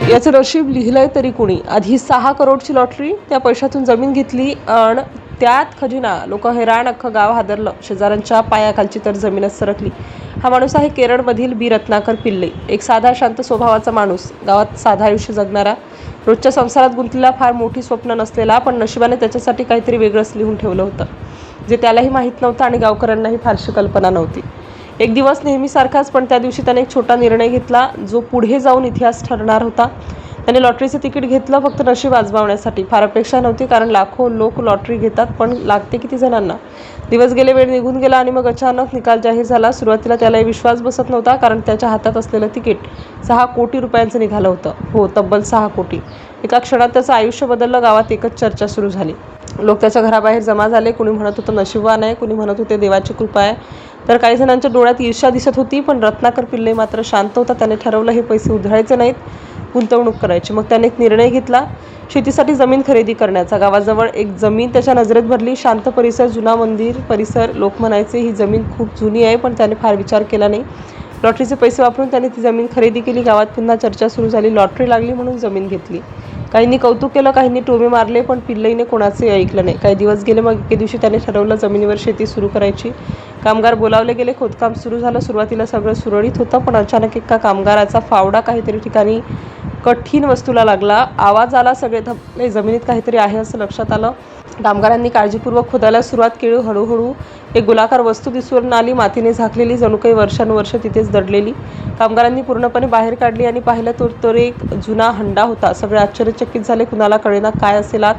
याचं नशीब लिहिलंय तरी कुणी. आधी 6 करोडची लॉटरी, त्या पैशातून जमीन घेतली आणि त्यात खजिना. लोक हैराण, अख्खं गाव हादरलं. शेजाऱ्यांच्या पायाखालची तर जमीनच सरकली. हा माणूस आहे केरळमधील बी रत्नाकर पिल्ले. एक साधा शांत स्वभावाचा माणूस, गावात साधं आयुष्य जगणारा, रोजच्या संसारात गुंतलेला, फार मोठी स्वप्न नसलेला. पण नशिबाने त्याच्यासाठी काहीतरी वेगळंच लिहून ठेवलं होतं, जे त्यालाही माहीत नव्हतं आणि गावकऱ्यांनाही फारशी कल्पना नव्हती. एक दिवस नेहमीसारखाच, पण त्या दिवशी त्याने एक छोटा निर्णय घेतला, जो पुढे जाऊन इतिहास ठरणार होता. त्याने लॉटरीचं तिकीट घेतलं, फक्त नशीब आजमावण्यासाठी. फार अपेक्षा नव्हती, कारण लाखो लोक लॉटरी घेतात, पण लागते किती जणांना. दिवस गेले, वेळ निघून गेला आणि मग अचानक निकाल जाहीर झाला. सुरुवातीला त्यालाही विश्वास बसत नव्हता, कारण त्याच्या हातात असलेलं तिकीट 6 कोटी रुपयांचं निघालं होतं. हो, तब्बल 6 कोटी. एका क्षणात त्याचं आयुष्य बदललं. गावात एकच चर्चा सुरू झाली. लोक त्याच्या घराबाहेर जमा झाले. कुणी म्हणत होतं नशीबवान आहे, कुणी म्हणत होते देवाची कृपा आहे, तर काही जणांच्या डोळ्यात ईर्ष्या दिसत होती. पण रत्नाकर पिल्ले मात्र शांत होता. त्याने ठरवलं, हे पैसे उधळायचे नाहीत, गुंतवणूक करायची. मग त्याने एक निर्णय घेतला, शेतीसाठी जमीन खरेदी करण्याचा. गावाजवळ एक जमीन त्याच्या नजरेत भरली. शांत परिसर, जुना मंदिर परिसर. लोक म्हणायचे ही जमीन खूप जुनी आहे, पण त्याने फार विचार केला नाही. लॉटरीचे पैसे वापरून त्याने ती जमीन खरेदी केली. गावात पुन्हा चर्चा सुरू झाली. लॉटरी लागली म्हणून जमीन घेतली. काहींनी कौतुक केलं, काहींनी टोमे मारले, पण पिल्लईने कोणाचे ऐकलं नाही. काही दिवस गेले. मग एके दिवशी त्याने ठरवलं, जमिनीवर शेती सुरू करायची. कामगार बोलावले गेले. खोदकाम सुरू झालं. सुरुवातीला सगळं सुरळीत होतं, पण अचानक एका कामगाराचा फावडा काहीतरी ठिकाणी कठीण वस्तूला लागला. आवाज आला. सगळे थकले. जमिनीत काहीतरी आहे असं लक्षात आलं. कामगारांनी काळजीपूर्वक खोदायला सुरुवात केली. हळूहळू एक गोलाकार वस्तू दिसून आली, मातीने झाकलेली, जणू काही वर्षानुवर्ष तिथेच दडलेली. कामगारांनी पूर्णपणे बाहेर काढली आणि पाहिलं तर एक जुना हंडा होता. सगळे आश्चर्यचकित झाले. कुणाला कळेना काय असेल आत.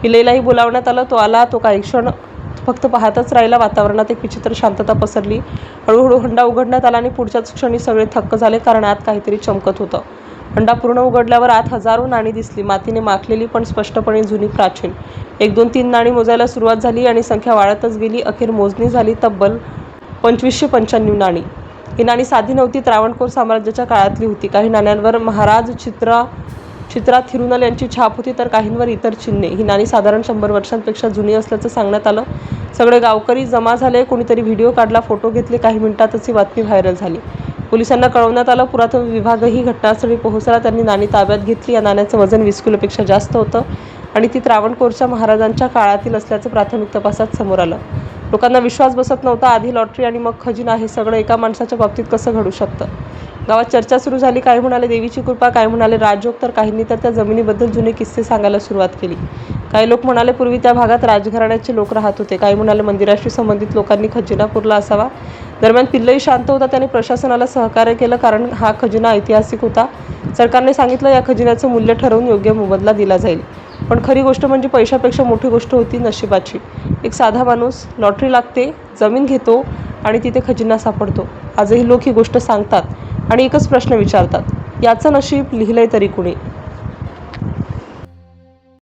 पिल्लेलाही बोलावण्यात आलं. तो आला. तो काही क्षण फक्त पाहतच राहिला. वातावरणात एक विचित्र शांतता पसरली. हळूहळू हंडा उघडण्यात आला आणि पुढच्याच क्षणी सगळे थक्क झाले, कारण आत काहीतरी चमकत होतं. हंडा पूर्ण उघडल्यावर आत हजारो नाणी दिसली, मातीने माखलेली, पण स्पष्टपणे जुनी, प्राचीन. 1, 2, 3 नाणी मोजायला सुरुवात झाली आणि संख्या वाढतच गेली. अखेर मोजणी झाली. तब्बल 2595 नाणी. ही नाणी साधी नव्हती, त्रावणकोर साम्राज्याच्या काळातली होती. काही नाण्यांवर महाराज चित्रात थिरुनल यांची छाप होती, तर काहींवर इतर चिन्हे. ही नाणी साधारण 100 वर्षांपेक्षा जुनी असल्याचं सांगण्यात आलं. सगळे गावकरी जमा झाले. कोणीतरी व्हिडिओ काढला, फोटो घेतले. काही मिनिटातच ही बातमी व्हायरल झाली. पोलिसांना कळवण्यात आलं. पुरातत्व विभागही घटनास्थळी पोहोचला. त्यांनी नाणी ताब्यात घेतली. या नाण्याचं वजन 20 किलोपेक्षा जास्त होतं आणि ती त्रावणकोरच्या महाराजांच्या काळातील असल्याचं प्राथमिक तपासात समोर आलं. लोकांना विश्वास बसत नव्हता. आधी लॉटरी आणि मग खजिना, हे सगळं एका माणसाच्या बाबतीत कसं घडू शकतं. गावात चर्चा सुरू झाली. काही म्हणाले देवीची कृपा, काही म्हणाले राजयोग, तर काहींनी तर त्या जमिनीबद्दल जुने किस्से सांगायला सुरुवात केली. काही लोक म्हणाले पूर्वी त्या भागात राजघराण्याचे लोक राहत होते. काही म्हणाले मंदिराशी संबंधित लोकांनी खजिना पुरला असावा. दरम्यान पिल्लई शांत होता. त्याने प्रशासनाला सहकार्य केलं, कारण हा खजिना ऐतिहासिक होता. सरकारने सांगितलं, या खजिन्याचं मूल्य ठरवून योग्य मोबदला दिला जाईल. पण खरी गोष्ट म्हणजे पैशापेक्षा मोठी गोष्ट होती नशिबाची. एक साधा माणूस, लॉटरी लागते, जमीन घेतो आणि तिथे खजिना सापडतो. आजही लोक ही गोष्ट सांगतात आणि एकच प्रश्न विचारतात, याचं नशीब लिहिलंय तरी कुणी.